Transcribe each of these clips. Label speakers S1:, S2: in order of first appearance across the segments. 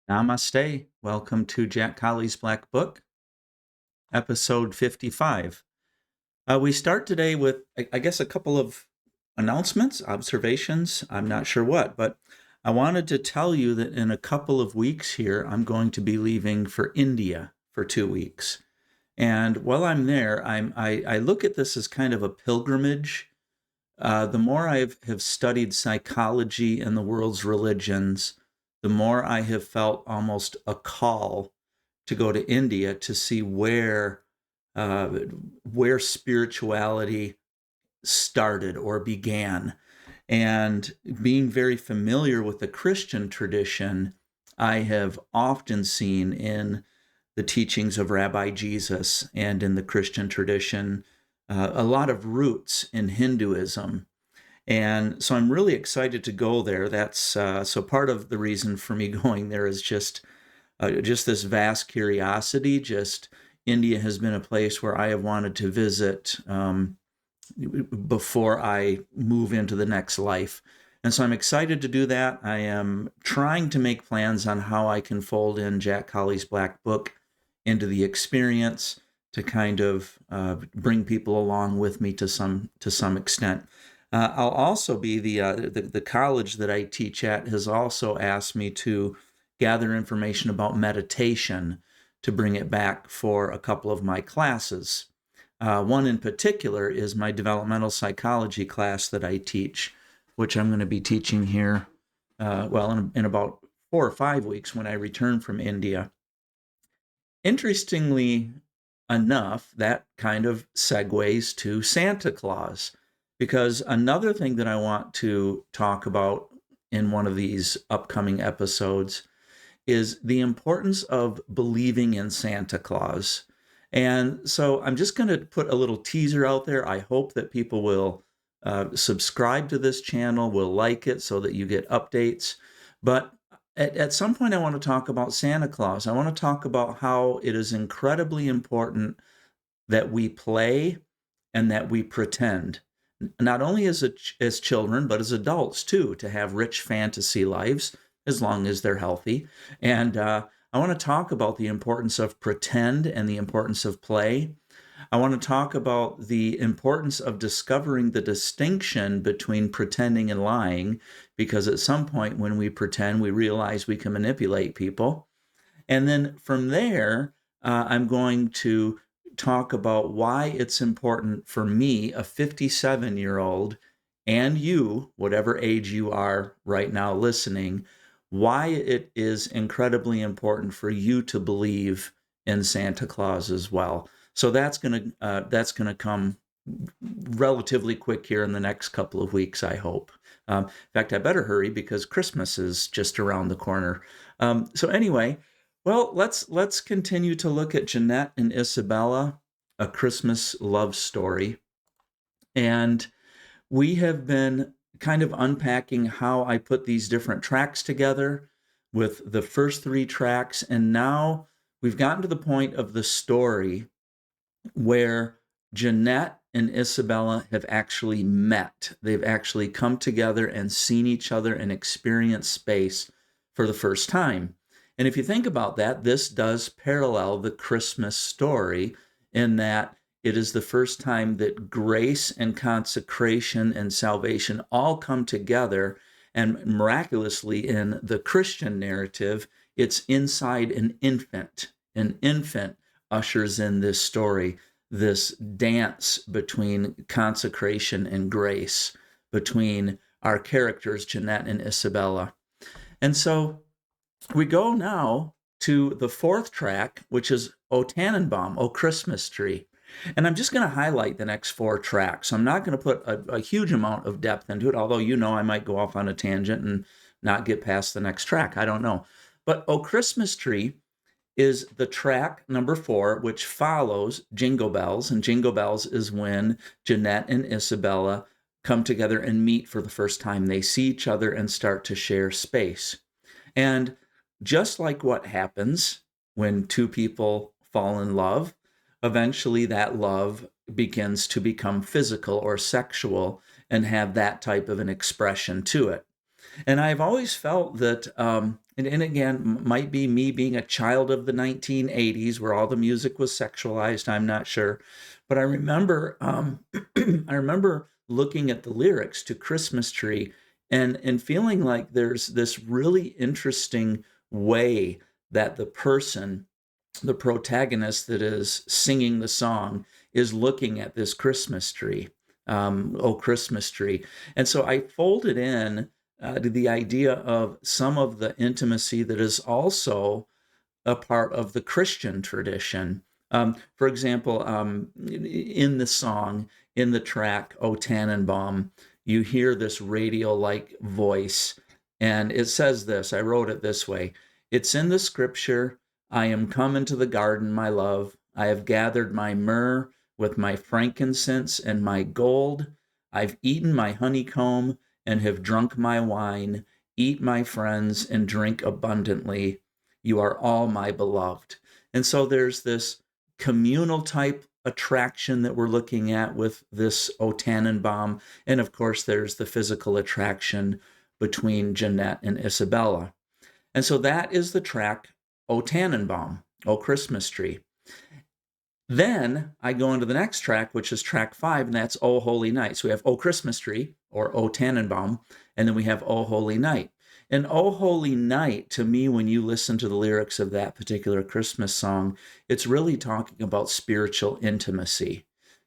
S1: Namaste. Welcome to Jack Colley's Black Book, episode 55. We start today with, I guess, a couple of announcements, observations. I'm not sure what, but I wanted to tell you that in a couple of weeks here, I'm going to be leaving for India for 2 weeks. And while I'm there, I look at this as kind of a pilgrimage. The more have studied psychology and the world's religions, the more I have felt almost a call to go to India to see uh, where spirituality started or began. And being very familiar with the Christian tradition, I have often seen in the teachings of Rabbi Jesus and in the Christian tradition a lot of roots in Hinduism. And so I'm really excited to go there. That's so part of the reason for me going there is just this vast curiosity. Just India has been a place where I have wanted to visit before I move into the next life. And so I'm excited to do that. I am trying to make plans on how I can fold in Jack Colley's Black Book into the experience to kind of bring people along with me to some extent. I'll also be the college that I teach at has also asked me to gather information about meditation to bring it back for a couple of my classes. One in particular is my developmental psychology class that I teach, which I'm going to be teaching here, in about 4 or 5 weeks when I return from India. Interestingly enough, that kind of segues to Santa Claus, because another thing that I want to talk about in one of these upcoming episodes is the importance of believing in Santa Claus. And so I'm just going to put a little teaser out there. I hope that people will subscribe to this channel, will like it so that you get updates. But at some point, I want to talk about Santa Claus. I want to talk about how it is incredibly important that we play and that we pretend, not only as children, but as adults too, to have rich fantasy lives as long as they're healthy. And I want to talk about the importance of pretend and the importance of play. I want to talk about the importance of discovering the distinction between pretending and lying, because at some point when we pretend, we realize we can manipulate people. And then from there, I'm going to talk about why it's important for me, a 57-year-old, and you, whatever age you are right now listening, why it is incredibly important for you to believe in Santa Claus as well. So that's gonna come relatively quick here in the next couple of weeks, I hope. In fact, I better hurry because Christmas is just around the corner. So anyway, well, let's continue to look at Jeanette and Isabella, A Christmas Love Story. And we have been kind of unpacking how I put these different tracks together with the first three tracks. And now we've gotten to the point of the story where Jeanette and Isabella have actually met. They've actually come together and seen each other and experienced space for the first time. And if you think about that, this does parallel the Christmas story in that it is the first time that grace and consecration and salvation all come together. And miraculously, in the Christian narrative, it's inside an infant. An infant ushers in this story, this dance between consecration and grace, between our characters, Jeanette and Isabella. And so we go now to the fourth track, which is O Tannenbaum, O Christmas Tree. And I'm just going to highlight the next four tracks. I'm not going to put a huge amount of depth into it, although I might go off on a tangent and not get past the next track. I don't know. But O Christmas Tree is the track number 4, which follows Jingle Bells. And Jingle Bells is when Jeanette and Isabella come together and meet for the first time. They see each other and start to share space. And just like what happens when two people fall in love, eventually that love begins to become physical or sexual and have that type of an expression to it. And I've always felt that, and again, might be me being a child of the 1980s where all the music was sexualized. I'm not sure, but I remember, I remember looking at the lyrics to Christmas Tree and feeling like there's this really interesting way that the protagonist that is singing the song, is looking at this Christmas tree. Oh, Christmas tree. And so I folded in to the idea of some of the intimacy that is also a part of the Christian tradition. For example, in the song, in the track, O Tannenbaum, you hear this radio like voice, and it says this. I wrote it this way: It's in the scripture, I am come into the garden, my love. I have gathered my myrrh with my frankincense and my gold. I've eaten my honeycomb and have drunk my wine. Eat, my friends, and drink abundantly. You are all my beloved. And so there's this communal type attraction that we're looking at with this O Tannenbaum. And of course, there's the physical attraction between Jeanette and Isabella. And so that is the track O Tannenbaum, O Christmas Tree. Then I go into the next track, which is track 5, and that's O Holy Night. So we have O Christmas Tree, or O Tannenbaum, and then we have O Holy Night. And O Holy Night, to me, when you listen to the lyrics of that particular Christmas song, it's really talking about spiritual intimacy,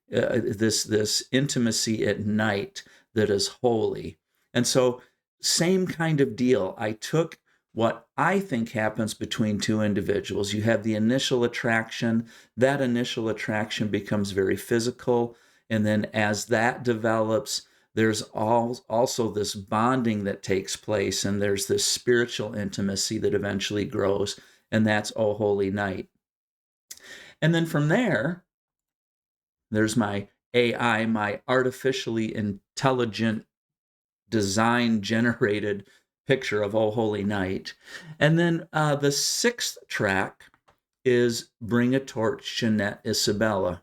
S1: this intimacy at night that is holy. And so same kind of deal. I took what I think happens between two individuals. You have the initial attraction. That initial attraction becomes very physical. And then as that develops, there's also this bonding that takes place, and there's this spiritual intimacy that eventually grows, and that's O Holy Night. And then from there's my AI, my artificially intelligent design generated picture of O Holy Night. And then the 6th track is Bring a Torch, Jeanette Isabella.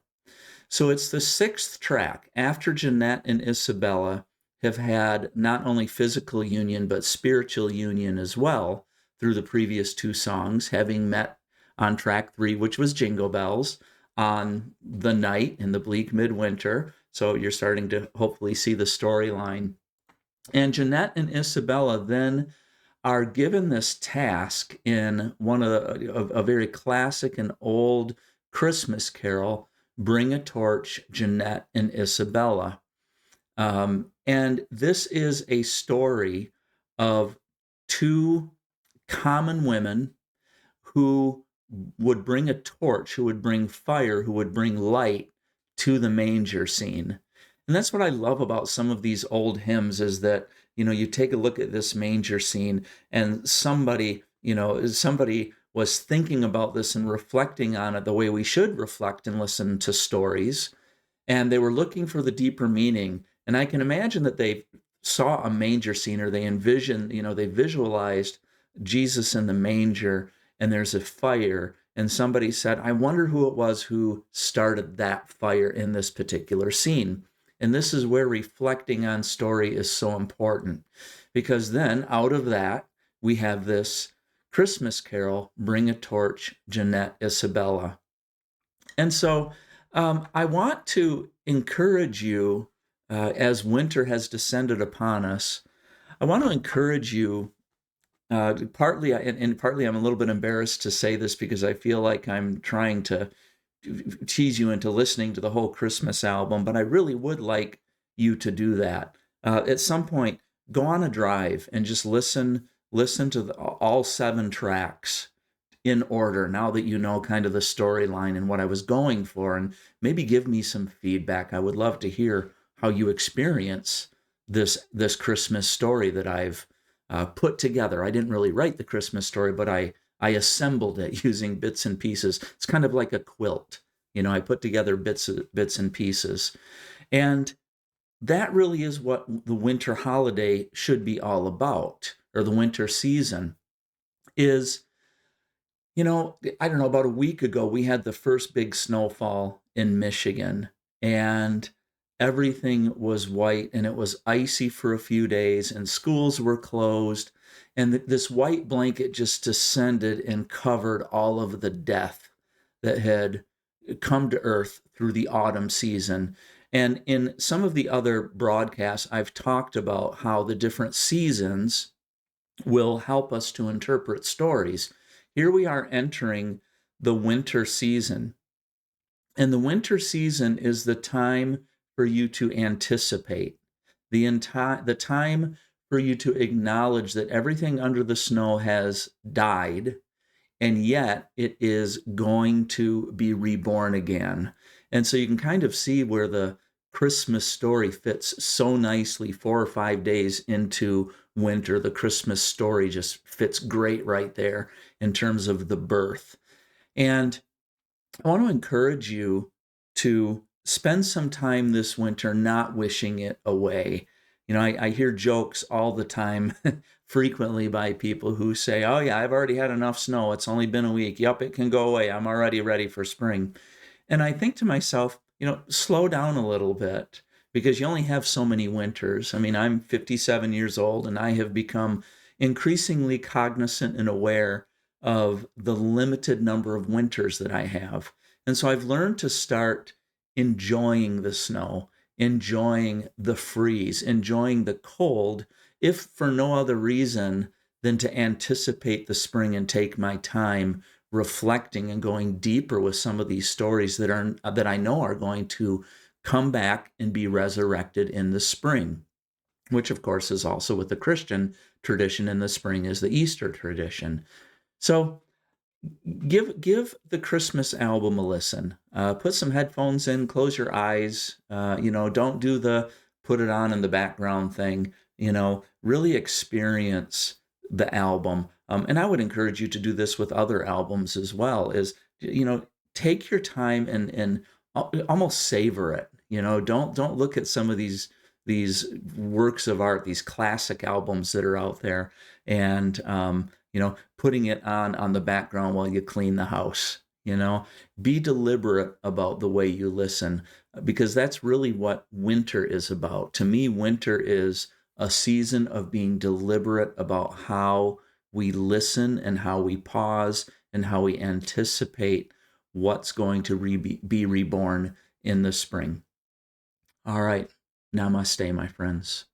S1: So it's the 6th track after Jeanette and Isabella have had not only physical union, but spiritual union as well through the previous 2 songs, having met on track 3, which was Jingle Bells, on the night in the bleak midwinter. So you're starting to hopefully see the storyline. And Jeanette and Isabella then are given this task in one of a very classic and old Christmas carol, Bring a Torch, Jeanette and Isabella. And this is a story of 2 common women who would bring a torch, who would bring fire, who would bring light to the manger scene. And that's what I love about some of these old hymns, is that, you take a look at this manger scene, and somebody was thinking about this and reflecting on it the way we should reflect and listen to stories. And they were looking for the deeper meaning. And I can imagine that they saw a manger scene, or they envisioned, they visualized Jesus in the manger, and there's a fire. And somebody said, I wonder who it was who started that fire in this particular scene. And this is where reflecting on story is so important, because then out of that, we have this Christmas carol, Bring a Torch, Jeanette Isabella. And so I want to encourage you, as winter has descended upon us, I want to encourage you, partly I'm a little bit embarrassed to say this because I feel like I'm trying to tease you into listening to the whole Christmas album, but I really would like you to do that. At some point, go on a drive and just listen to all 7 tracks in order, now that you know kind of the storyline and what I was going for, and maybe give me some feedback. I would love to hear how you experience this Christmas story that I've put together. I didn't really write the Christmas story, but I assembled it using bits and pieces. It's kind of like a quilt. I put together bits and pieces. And that really is what the winter holiday should be all about, or the winter season is. I don't know, about a week ago, we had the first big snowfall in Michigan. And everything was white and it was icy for a few days and schools were closed. And this white blanket just descended and covered all of the death that had come to earth through the autumn season. And in some of the other broadcasts, I've talked about how the different seasons will help us to interpret stories. Here we are entering the winter season. And the winter season is the time for you to anticipate, the time for you to acknowledge that everything under the snow has died, and yet it is going to be reborn again. And so you can kind of see where the Christmas story fits so nicely 4 or 5 days into winter. The Christmas story just fits great right there in terms of the birth. And I want to encourage you to spend some time this winter not wishing it away. I hear jokes all the time, frequently by people who say, "Oh, yeah, I've already had enough snow. It's only been a week. Yup, it can go away. I'm already ready for spring." And I think to myself, slow down a little bit because you only have so many winters. I mean, I'm 57 years old and I have become increasingly cognizant and aware of the limited number of winters that I have. And so I've learned to start enjoying the snow, enjoying the freeze, enjoying the cold, if for no other reason than to anticipate the spring and take my time reflecting and going deeper with some of these stories that I know are going to come back and be resurrected in the spring, which of course is also with the Christian tradition in the spring is the Easter tradition. So give the Christmas album a listen. Put some headphones in, close your eyes. Don't do the put it on in the background thing. Really experience the album. And I would encourage you to do this with other albums as well. Is take your time and almost savor it. Don't look at some of these works of art, these classic albums that are out there, and putting it on the background while you clean the house. Be deliberate about the way you listen, because that's really what winter is about. To me, winter is a season of being deliberate about how we listen and how we pause and how we anticipate what's going to be reborn in the spring. All right. Namaste, my friends.